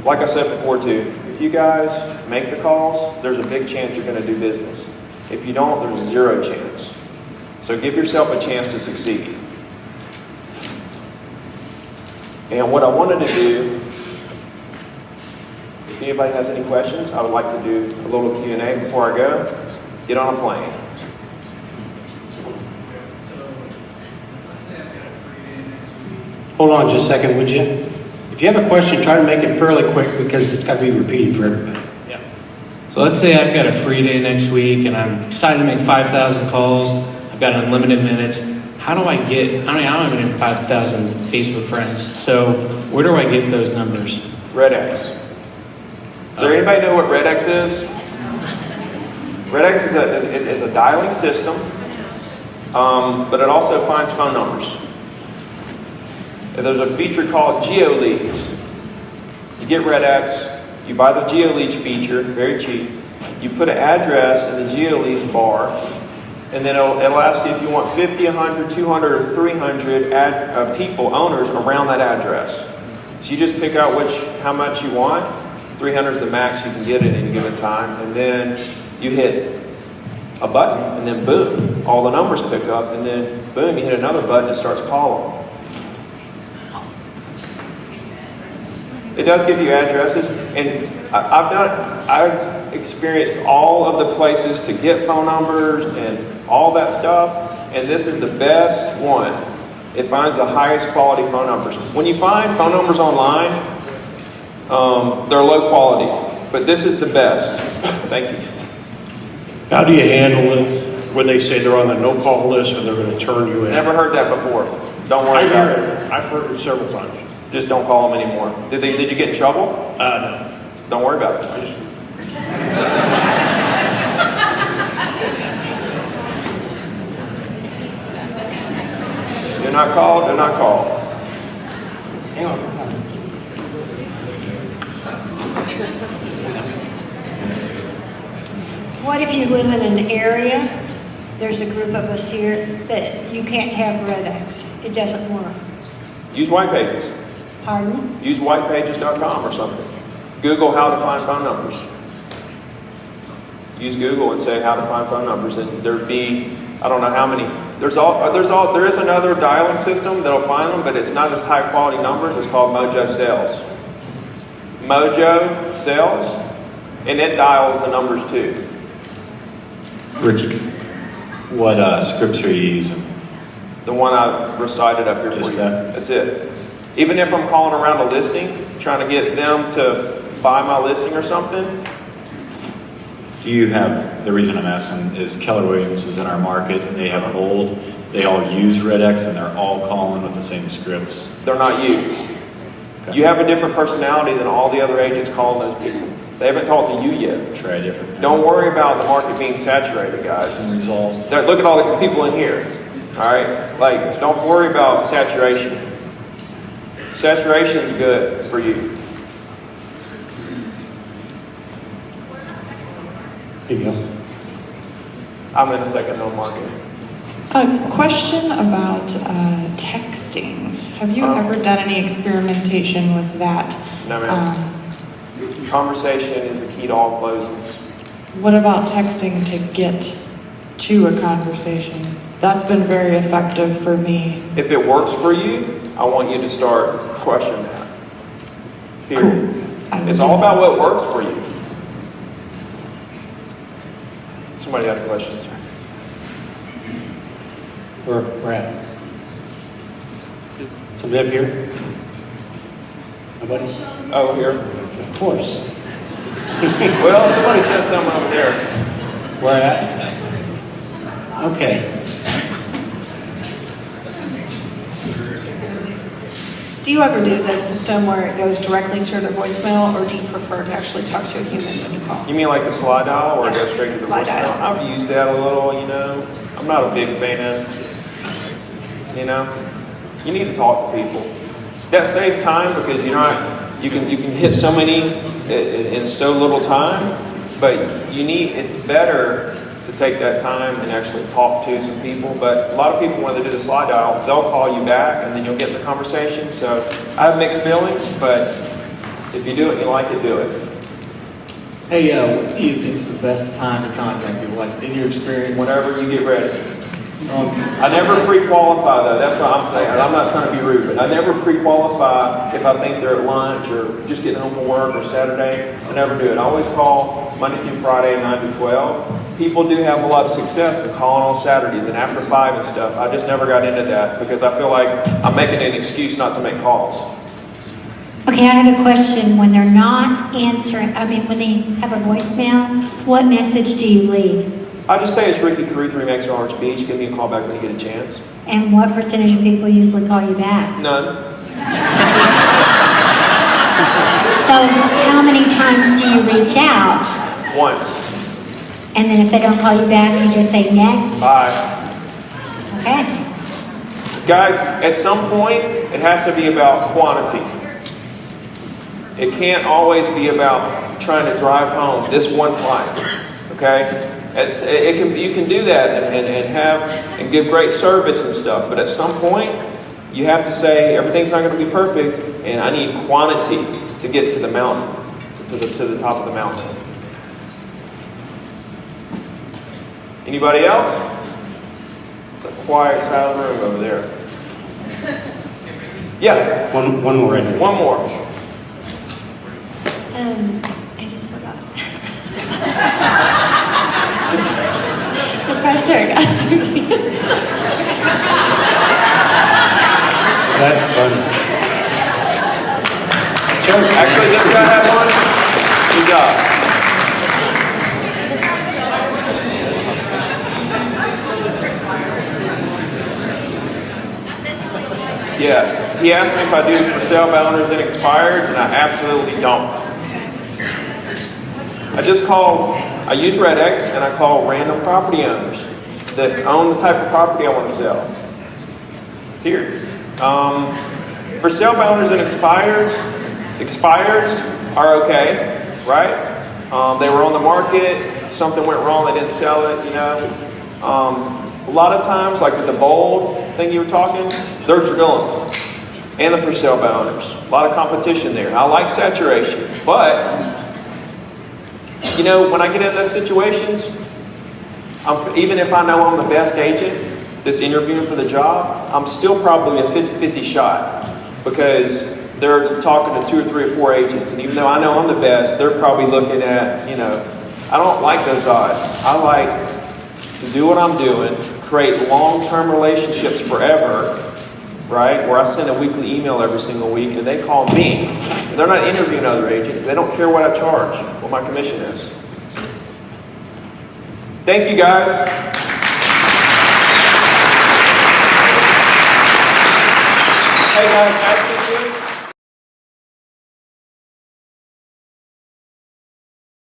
Like I said before too, if you guys make the calls, there's a big chance you're going to do business. If you don't, there's zero chance. So give yourself a chance to succeed. And what I wanted to do, if anybody has any questions, I would like to do a little Q&A before I go. Get on a plane. Hold on just a second, would you? If you have a question, try to make it fairly quick because it's got to be repeated for everybody. Yeah. So let's say I've got a free day next week and I'm excited to make 5,000 calls. I've got unlimited minutes. How do I get, I don't even have 5,000 Facebook friends. So where do I get those numbers? RedX. Does there anybody know what RedX is? RedX is a dialing system, but it also finds phone numbers. There's a feature called GeoLeads. You get RedX, you buy the GeoLeads feature, very cheap. You put an address in the GeoLeads bar, and then it'll ask you if you want 50, 100, 200, or 300 people, owners around that address. So you just pick out how much you want. 300 is the max you can get at any given time, and then you hit a button, and then boom, all the numbers pick up, and then boom, you hit another button, it starts calling. It does give you addresses, and I've experienced all of the places to get phone numbers and all that stuff, and this is the best one. It finds the highest quality phone numbers. When you find phone numbers online, they're low quality, but this is the best. Thank you. How do you handle it when they say they're on the no-call list and they're going to turn you in? Never heard that before. Don't worry about it. I've heard it several times. Just don't call them anymore. Did you get in trouble? No. Don't worry about it. Do not call, do not call. Hang on. What if you live in an area, there's a group of us here, that you can't have RedX? It doesn't work. Use White Pages. Pardon? Use whitepages.com or something. Google how to find phone numbers. Use Google and say how to find phone numbers, and there'd be, I don't know how many. There is another dialing system that'll find them, but it's not as high quality numbers. It's called Mojo Sales. Mojo Sales, and it dials the numbers too. Richie, what scripts are you using? The one I recited up here for you. That's it. Even if I'm calling around a listing, trying to get them to buy my listing or something. Do you have, the reason I'm asking is Keller Williams is in our market and they have a hold. They all use RedX and they're all calling with the same scripts. They're not you. Okay. You have a different personality than all the other agents calling those people. They haven't talked to you yet. Try different. Don't worry about the market being saturated, guys. Some results. Look at all the people in here. All right? Like, don't worry about saturation. Saturation's good for you. Here you go. I'm in a second home market. A question about texting. Have you ever done any experimentation with that? No, ma'am. Conversation is the key to all closings. What about texting to get to a conversation? That's been very effective for me. If it works for you, I want you to start crushing that. Period. Cool. It's all about what works for you. Somebody had a question. We're at. Somebody up here? Nobody? Oh, here. Of course. Well, somebody said something over there. Where at? Okay. Do you ever do the system where it goes directly to the voicemail, or do you prefer to actually talk to a human when you call? You mean like the slide dial, or Yeah, go straight to the slide voicemail? dial. I've used that a little, you know. I'm not a big fan. You know, you need to talk to people. That saves time because you're not. You can hit so many in so little time, but it's better to take that time and actually talk to some people. But a lot of people, when they do the slide dial, they'll call you back and then you'll get in the conversation. So I have mixed feelings, but if you do it and you like it, do it. Hey, what do you think is the best time to contact people? Like, in your experience? Whenever you get ready. I never pre-qualify though, that's what I'm saying. I'm not trying to be rude, but I never pre-qualify if I think they're at lunch or just getting home from work or Saturday. I never do it. I always call Monday through Friday, 9 to 12. People do have a lot of success with calling on Saturdays and after 5 and stuff. I just never got into that because I feel like I'm making an excuse not to make calls. Okay, I have a question. When they're not answering, when they have a voicemail, what message do you leave? I just say it's Ricky Carruth, Remax Orange Beach. Give me a call back when you get a chance. And what percentage of people usually call you back? None. So how many times do you reach out? Once. And then if they don't call you back, you just say next? Bye. Okay. Guys, at some point, it has to be about quantity. It can't always be about trying to drive home this one client, okay? You can do that and give great service and stuff, but at some point, you have to say everything's not going to be perfect, and I need quantity to get to the mountain, to the top of the mountain. Anybody else? It's a quiet side of the room over there. Yeah. One more right here. One more. I just forgot. The pressure got to me. That's funny. Actually, this guy had one. Good job. Yeah, he asked me if I do for sale by owners and expireds, and I absolutely don't. I use RedX and I call random property owners that own the type of property I want to sell. Here. For sale by owners and expireds are okay, right? They were on the market, something went wrong, they didn't sell it, you know. A lot of times, like with the bold thing you were talking, they're drilling. And the for sale by owners. A lot of competition there. I like saturation, but you know, when I get in those situations, even if I know I'm the best agent that's interviewing for the job, I'm still probably a 50-50 shot because they're talking to 2 or 3 or 4 agents. And even though I know I'm the best, they're probably looking at, you know, I don't like those odds. I like to do what I'm doing, create long-term relationships forever, right? Where I send a weekly email every single week and they call me. And they're not interviewing other agents. They don't care what I charge, what my commission is. Thank you, guys. Hey, guys,